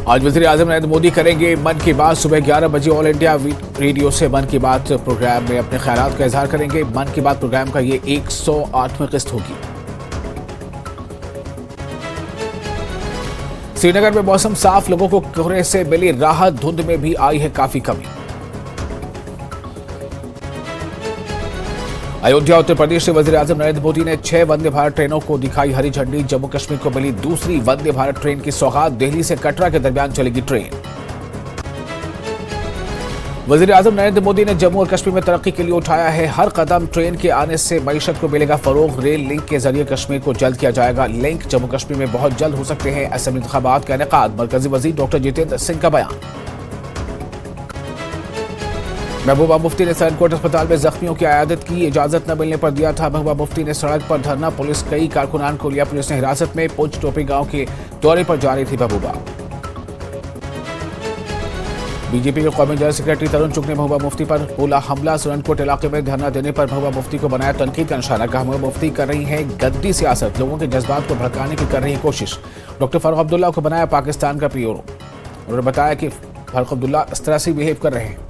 आज वज़ीर आज़म नरेंद्र मोदी करेंगे मन की बात। सुबह 11 बजे ऑल इंडिया रेडियो से मन की बात प्रोग्राम में अपने ख्यालात का इजहार करेंगे। मन की बात प्रोग्राम का ये 108वीं किस्त होगी। श्रीनगर में मौसम साफ, लोगों को कोहरे से मिली राहत, धुंध में भी आई है काफी कमी। अयोध्या उत्तर प्रदेश से वज़ीर आज़म नरेंद्र मोदी ने 6 वंदे भारत ट्रेनों को दिखाई हरी झंडी। जम्मू कश्मीर को मिली दूसरी वंदे भारत ट्रेन की सौगात। दिल्ली से कटरा के दरमियान चलेगी ट्रेन। वज़ीर आज़म नरेंद्र मोदी ने जम्मू और कश्मीर में तरक्की के लिए उठाया है हर कदम। ट्रेन के आने से मईशत को मिलेगा फरोग। रेल लिंक के जरिए कश्मीर को जल्द किया जाएगा लिंक। जम्मू कश्मीर में बहुत जल्द हो सकते हैं असेंबली इंतखाबात का इनेकाद। मरकजी वज़ीर डॉक्टर जितेंद्र सिंह का बयान। महबूबा मुफ्ती ने सैनकोट अस्पताल में जख्मियों की इयादत की। इजाजत न मिलने पर दिया था महबूबा मुफ्ती ने सड़क पर धरना। पुलिस कई कारकुनान को लिया पुलिस ने हिरासत में। पुंछ टोपी गांव के दौरे पर जा रही थी महबूबा। बीजेपी के कौमी जनरल सेक्रेटरी तरुण चुग ने महबूबा मुफ्ती पर बोला हमला। सैनकोट इलाके में धरना देने पर महबूबा मुफ्ती को बनाया तनकीद का निशाना। कहा महबूबा मुफ्ती कर रही है गद्दी सियासत, लोगों के जज्बात को भड़काने की कर रही है कोशिश। डॉक्टर फारूक अब्दुल्ला को बनाया पाकिस्तान का पीओ। उन्होंने बताया कि फारूक अब्दुल्ला इस तरह से बिहेव कर रहे हैं।